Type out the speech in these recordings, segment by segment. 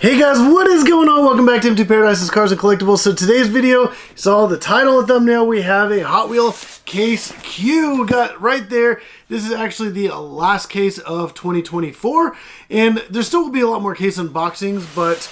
Hey guys, what is going on? Welcome back to Empty Paradise's Cars and Collectibles. So today's video, you saw the title and thumbnail, we have a Hot Wheels Case Q. We got right there. This is actually the last case of 2024, and there still will be a lot more case unboxings, but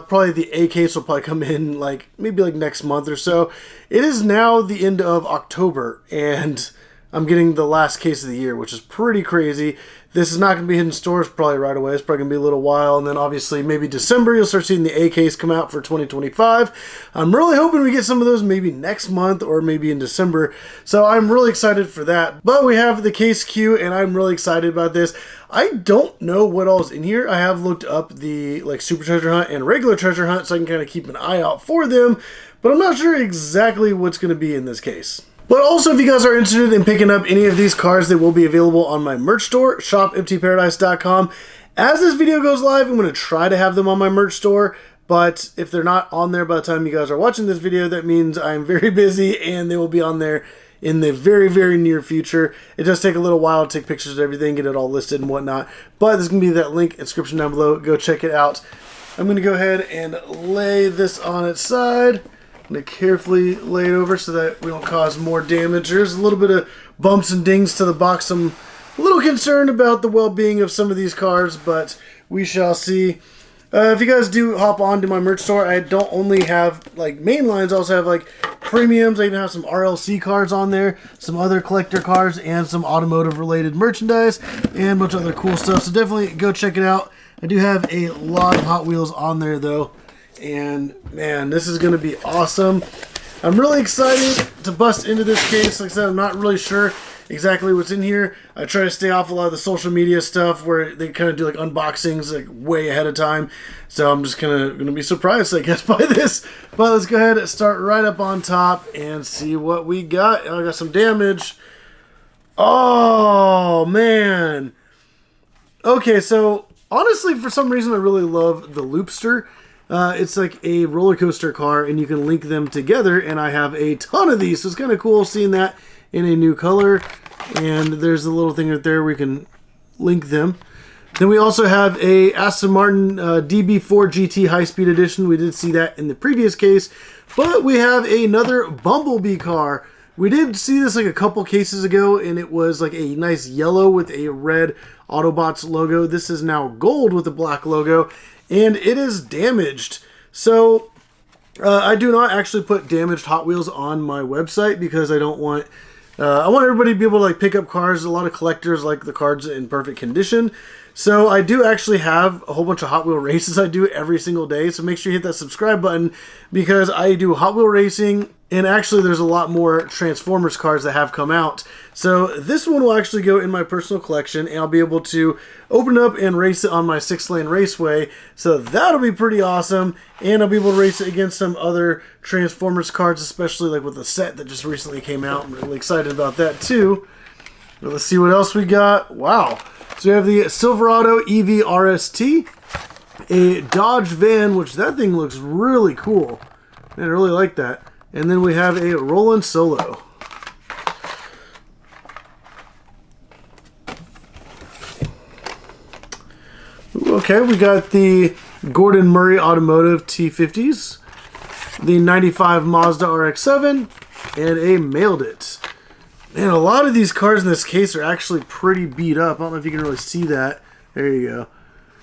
probably the A case will probably come in maybe next month or so. It is now the end of October, and I'm getting the last case of the year, which is pretty crazy. This is not going to be hitting stores probably right away. It's probably going to be a little while. And then obviously maybe December, you'll start seeing the A case come out for 2025. I'm really hoping we get some of those maybe next month or maybe in December. So I'm really excited for that. But we have the Case Q, and I'm really excited about this. I don't know what all is in here. I have looked up the Super Treasure Hunt and regular Treasure Hunt so I can kind of keep an eye out for them. But I'm not sure exactly what's going to be in this case. But also, if you guys are interested in picking up any of these cars, they will be available on my merch store, shopemptyparadise.com. As this video goes live, I'm going to try to have them on my merch store, but if they're not on there by the time you guys are watching this video, that means I'm very busy and they will be on there in the very, very near future. It does take a little while to take pictures of everything, get it all listed and whatnot, but there's going to be that link in the description down below. Go check it out. I'm going to go ahead and lay this on its side. I'm going to carefully lay it over so that we don't cause more damage. There's a little bit of bumps and dings to the box. I'm a little concerned about the well-being of some of these cars, but we shall see. If you guys do hop on to my merch store, I don't only have main lines, I also have premiums. I even have some RLC cars on there, some other collector cars, and some automotive related merchandise, and a bunch of other cool stuff. So definitely go check it out. I do have a lot of Hot Wheels on there though. And man, this is going to be awesome. I'm really excited to bust into this case. Like I said, I'm not really sure exactly what's in here. I try to stay off a lot of the social media stuff where they kind of do unboxings way ahead of time. So I'm just going to be surprised, I guess, by this. But let's go ahead and start right up on top and see what we got. I got some damage. Oh, man. Okay, so honestly, for some reason, I really love the Loopster. It's like a roller coaster car, and you can link them together, and I have a ton of these, so it's kind of cool seeing that in a new color. And there's a little thing right there where we can link them. Then we also have a Aston Martin DB4 GT High Speed Edition. We did see that in the previous case, but we have another Bumblebee car. We did see this a couple cases ago, and it was a nice yellow with a red Autobots logo. This is now gold with a black logo. And it is damaged. So I do not actually put damaged Hot Wheels on my website because I don't want I want everybody to be able to pick up cars. A lot of collectors like the cars in perfect condition. So I do actually have a whole bunch of Hot Wheel races I do every single day. So make sure you hit that subscribe button because I do Hot Wheel racing. And actually there's a lot more Transformers cars that have come out. So this one will actually go in my personal collection, and I'll be able to open it up and race it on my 6-lane raceway. So that'll be pretty awesome. And I'll be able to race it against some other Transformers cars, especially with the set that just recently came out. I'm really excited about that too. But let's see what else we got. Wow. So we have the Silverado EV RST, a Dodge van, which that thing looks really cool. Man, I really like that. And then we have a Roland Solo. Okay, we got the Gordon Murray Automotive T50s, the 95 Mazda RX-7, and a Mailed It. Man, a lot of these cars in this case are actually pretty beat up. I don't know if you can really see that. There you go.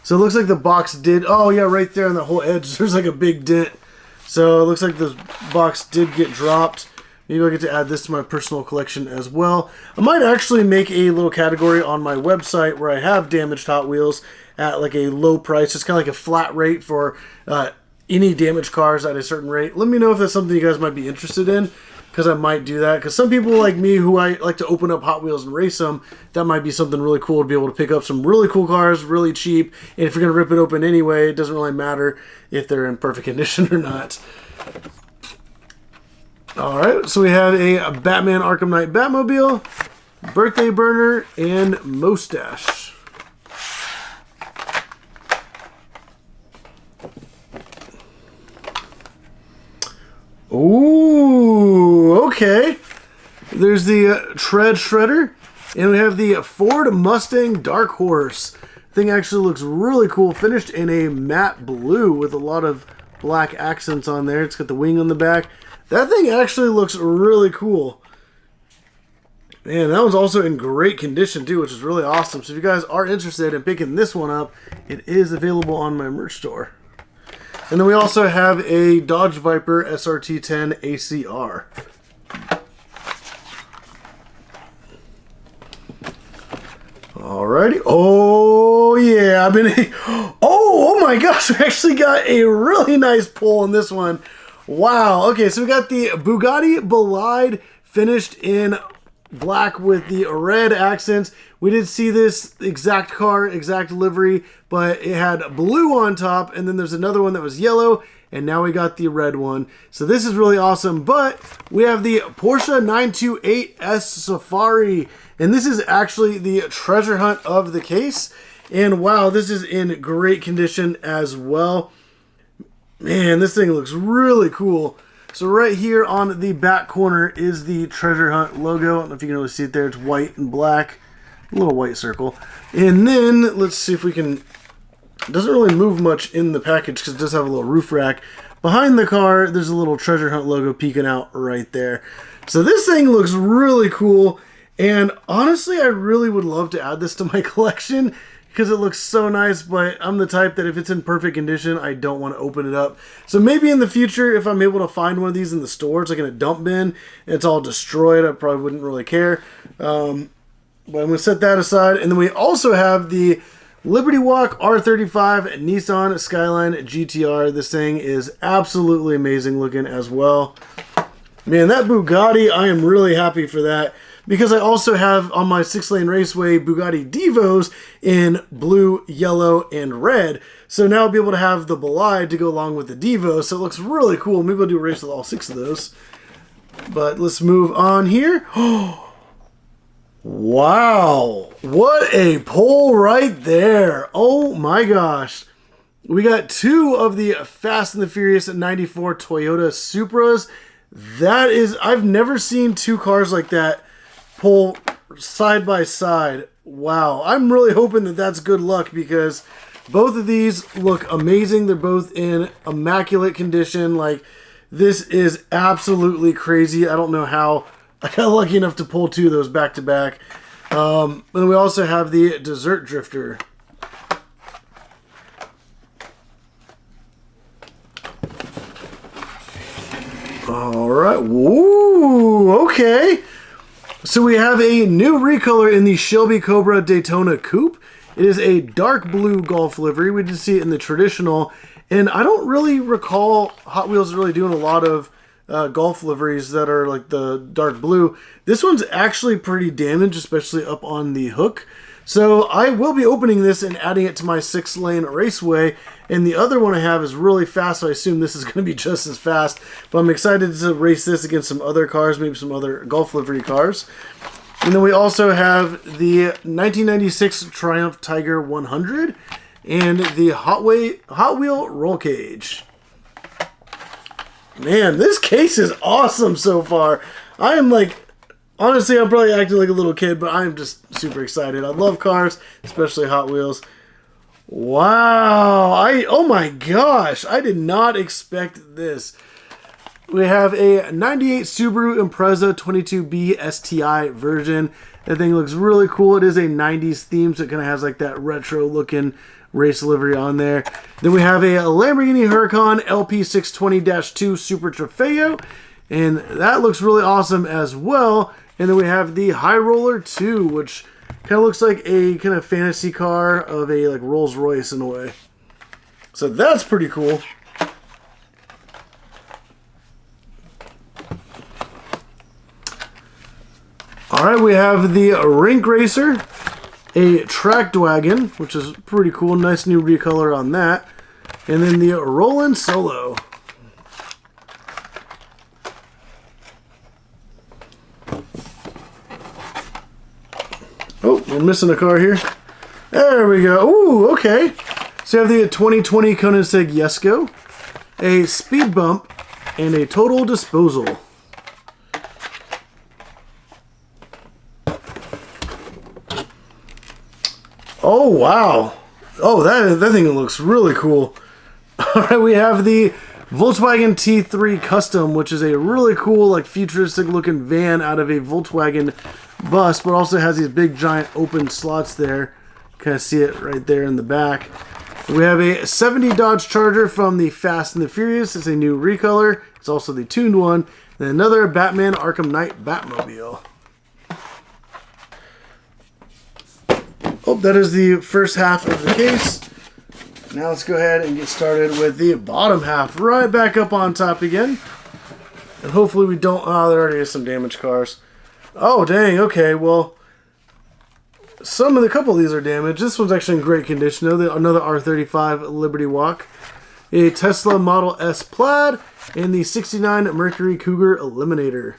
So it looks like the box did... Oh, yeah, right there on the whole edge, there's a big dent. So it looks like the box did get dropped. Maybe I'll get to add this to my personal collection as well. I might actually make a little category on my website where I have damaged Hot Wheels at a low price. It's kind of a flat rate for any damaged cars at a certain rate. Let me know if that's something you guys might be interested in, because I might do that. Because some people like me who I like to open up Hot Wheels and race them, that might be something really cool to be able to pick up some really cool cars, really cheap. And if you're going to rip it open anyway, it doesn't really matter if they're in perfect condition or not. Alright, so we have a Batman Arkham Knight Batmobile, Birthday Burner, and Mustache. Ooh, okay. There's the Tread Shredder, and we have the Ford Mustang Dark Horse. Thing actually looks really cool, finished in a matte blue with a lot of black accents on there. It's got the wing on the back. That thing actually looks really cool. Man, that one's also in great condition too, which is really awesome. So if you guys are interested in picking this one up, it is available on my merch store. And then we also have a Dodge Viper SRT10 ACR. Alrighty. Oh yeah, oh my gosh, we actually got a really nice pull in this one. Wow. Okay, so we got the Bugatti Bolide finished in black with the red accents. We did see this exact car, exact livery, but it had blue on top, and then there's another one that was yellow, and now we got the red one. So this is really awesome. But we have the Porsche 928S Safari, and this is actually the treasure hunt of the case. And wow, this is in great condition as well. Man, this thing looks really cool. So right here on the back corner is the treasure hunt logo. I don't know if you can really see it there. It's white and black, a little white circle. And then let's see if we can, it doesn't really move much in the package because it does have a little roof rack. Behind the car, there's a little treasure hunt logo peeking out right there. So this thing looks really cool. And honestly, I really would love to add this to my collection because it looks so nice, but I'm the type that if it's in perfect condition, I don't want to open it up. So maybe in the future, if I'm able to find one of these in the store, it's like in a dump bin, and it's all destroyed, I probably wouldn't really care. But I'm going to set that aside. And then we also have the Liberty Walk R35 Nissan Skyline GTR. This thing is absolutely amazing looking as well. Man, that Bugatti, I am really happy for that. Because I also have on my 6-lane raceway Bugatti Divos in blue, yellow, and red. So now I'll be able to have the Bolide to go along with the Divo. So it looks really cool. Maybe I'll do a race with all 6 of those. But let's move on here. Wow. What a pull right there. Oh my gosh. We got 2 of the Fast and the Furious 94 Toyota Supras. That is, I've never seen 2 cars like that pull side by side. Wow, I'm really hoping that that's good luck because both of these look amazing. They're both in immaculate condition. Like, this is absolutely crazy. I don't know how I got lucky enough to pull 2 of those back to back. And we also have the Desert Drifter. All right. Woo, okay. So we have a new recolor in the Shelby Cobra Daytona Coupe. It is a dark blue Golf livery. We did see it in the traditional. And I don't really recall Hot Wheels really doing a lot of Golf liveries that are like the dark blue. This one's actually pretty damaged, especially up on the hook. So I will be opening this and adding it to my 6-lane raceway. And the other one I have is really fast, so I assume this is going to be just as fast. But I'm excited to race this against some other cars, maybe some other Golf livery cars. And then we also have the 1996 Triumph Tiger 100 and the Hot Wheel Roll Cage. Man, this case is awesome so far. I am like, honestly, I'm probably acting like a little kid, but I'm just super excited. I love cars, especially Hot Wheels. Wow. Oh my gosh. I did not expect this. We have a 98 Subaru Impreza 22B STI version. That thing looks really cool. It is a 90s theme, so it kind of has like that retro looking race livery on there. Then we have a Lamborghini Huracan LP620-2 Super Trofeo, and that looks really awesome as well. And then we have the High Roller 2, which kind of looks like a kind of fantasy car of a like Rolls Royce in a way. So that's pretty cool. All right, we have the Rink Racer, a Tracked Wagon, which is pretty cool. Nice new recolor on that. And then the Roland Solo. Oh, we're missing a car here. There we go. Ooh, okay. So you have the 2020 Koenigsegg Jesko, a Speed Bump, and a Total Disposal. Oh, wow. Oh, that thing looks really cool. Alright, we have the Volkswagen T3 Custom, which is a really cool, like, futuristic looking van out of a Volkswagen bus, but also has these big giant open slots there. Kind of see it right there in the back. We have a 70 Dodge Charger from the Fast and the Furious. It's a new recolor. It's also the tuned one. And another Batman Arkham Knight Batmobile. Oh, that is the first half of the case. Now let's go ahead and get started with the bottom half. Right back up on top again. And hopefully we don't... Oh, there already is some damaged cars. Oh, dang. Okay, well... a couple of these are damaged. This one's actually in great condition. Another R35 Liberty Walk. A Tesla Model S Plaid. And the 69 Mercury Cougar Eliminator.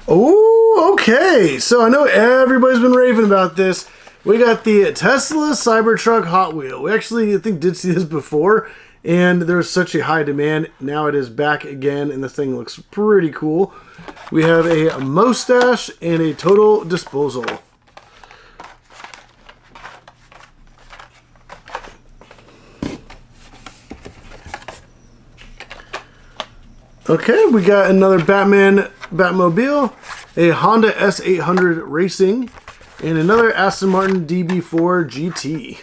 Oh, okay. So I know everybody's been raving about this. We got the Tesla Cybertruck Hot Wheel. We actually, I think, did see this before, and there's such a high demand. Now it is back again, and this thing looks pretty cool. We have a mustache and a total disposal. Okay, we got another Batmobile, a Honda S800 Racing, and another Aston Martin DB4 GT.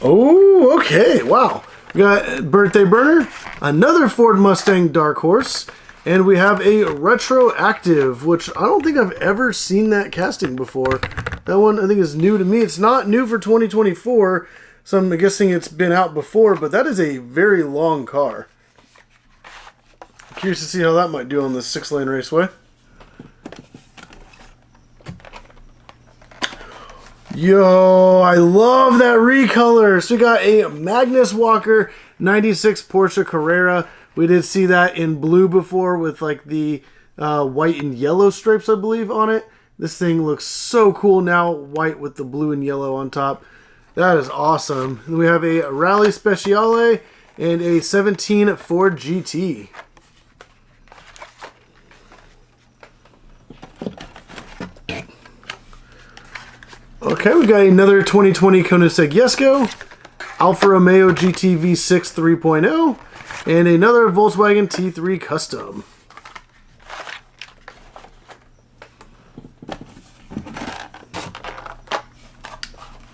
Oh, okay, wow. We got Birthday Burner, another Ford Mustang Dark Horse, and we have a Retroactive, which I don't think I've ever seen that casting before. That one I think is new to me. It's not new for 2024, so I'm guessing it's been out before, but that is a very long car. Curious to see how that might do on the 6-lane raceway. Yo, I love that recolor. So we got a Magnus Walker 96 Porsche Carrera. We did see that in blue before with like the white and yellow stripes, I believe, on it. This thing looks so cool now, white with the blue and yellow on top. That is awesome. And we have a Rally Speciale and a 17 Ford GT. Okay, we got another 2020 Koenigsegg Jesko, Alfa Romeo GT V6 3.0, and another Volkswagen T3 Custom.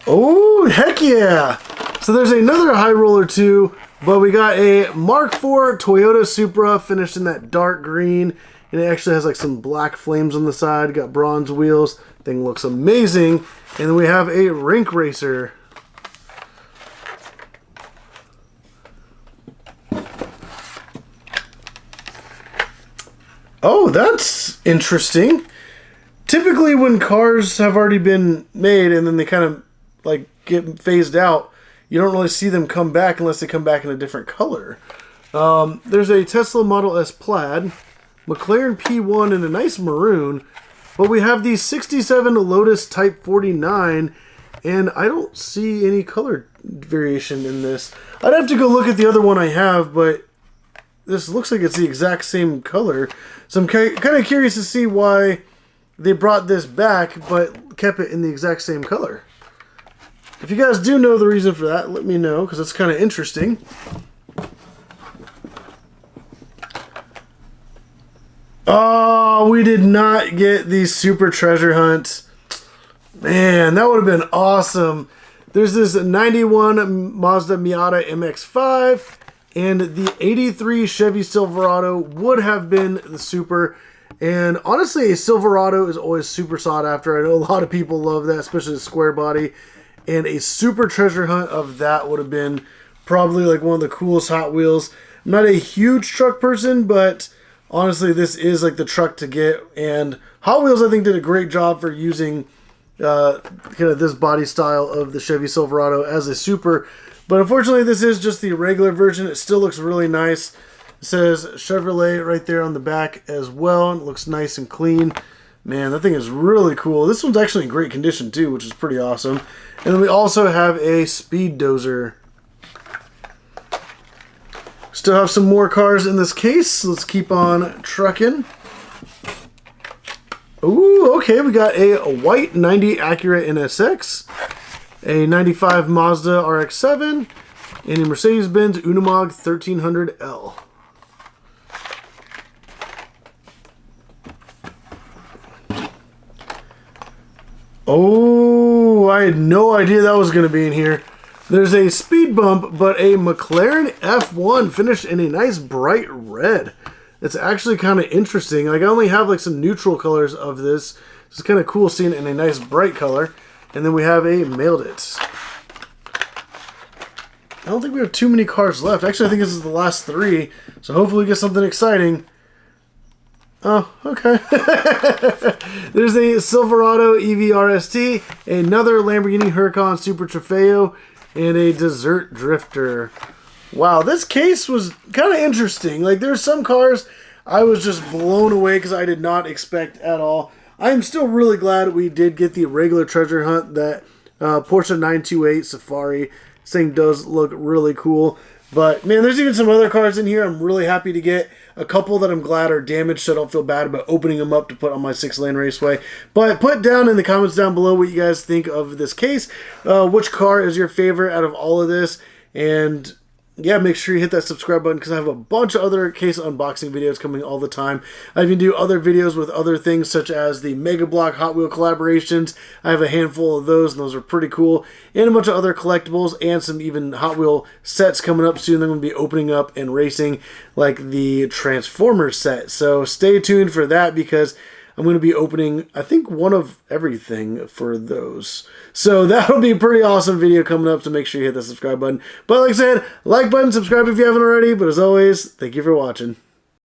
Oh, heck yeah! So there's another High Roller 2, but we got a Mark IV Toyota Supra finished in that dark green, and it actually has like some black flames on the side, got bronze wheels. Thing looks amazing. And then we have a Rink Racer. Oh, that's interesting. Typically when cars have already been made and then they kind of like get phased out, you don't really see them come back unless they come back in a different color. There's a Tesla Model S Plaid, McLaren P1 in a nice maroon, but we have the 67 Lotus Type 49, and I don't see any color variation in this. I'd have to go look at the other one I have, but this looks like it's the exact same color. So I'm kind of curious to see why they brought this back, but kept it in the exact same color. If you guys do know the reason for that, let me know, because it's kind of interesting. Oh, we did not get the Super Treasure Hunt. Man, that would have been awesome. There's this 91 Mazda Miata MX-5, and the 83 Chevy Silverado would have been the Super. And honestly, a Silverado is always super sought after. I know a lot of people love that, especially the square body. And a Super Treasure Hunt of that would have been probably like one of the coolest Hot Wheels. I'm not a huge truck person, but honestly, this is like the truck to get, and Hot Wheels I think did a great job for using kind of this body style of the Chevy Silverado as a Super, but unfortunately this is just the regular version. It still looks really nice. It says Chevrolet right there on the back as well, and it looks nice and clean. Man, that thing is really cool. This one's actually in great condition too, which is pretty awesome. And then we also have a Speed Dozer. Still have some more cars in this case. Let's keep on trucking. Ooh, okay, we got a white 90 Acura NSX, a 95 Mazda RX-7, and a Mercedes-Benz Unimog 1300L. Oh, I had no idea that was going to be in here. There's a speed bump, but a McLaren F1 finished in a nice bright red. It's actually kind of interesting. Like, I only have like some neutral colors of this. It's kind of cool seeing it in a nice bright color. And then we have a Mailed It. I don't think we have too many cars left. Actually, I think this is the last 3. So hopefully we get something exciting. Oh, okay. There's a Silverado EV RST, another Lamborghini Huracan Super Trofeo, and a Desert Drifter. Wow, this case was kind of interesting. Like, there's some cars I was just blown away because I did not expect at all. I'm still really glad we did get the regular treasure hunt. That Porsche 928 Safari. This thing does look really cool. But, man, there's even some other cars in here I'm really happy to get. A couple that I'm glad are damaged, so I don't feel bad about opening them up to put on my 6-lane raceway. But put down in the comments down below what you guys think of this case. Which car is your favorite out of all of this? And yeah, make sure you hit that subscribe button because I have a bunch of other case unboxing videos coming all the time. I even do other videos with other things such as the Mega Block Hot Wheel collaborations. I have a handful of those, and those are pretty cool. And a bunch of other collectibles and some even Hot Wheel sets coming up soon. They're going to be opening up and racing, like the Transformers set. So stay tuned for that because I'm going to be opening, I think, one of everything for those. So that'll be a pretty awesome video coming up, so make sure you hit that subscribe button. But like I said, like button, subscribe if you haven't already. But as always, thank you for watching.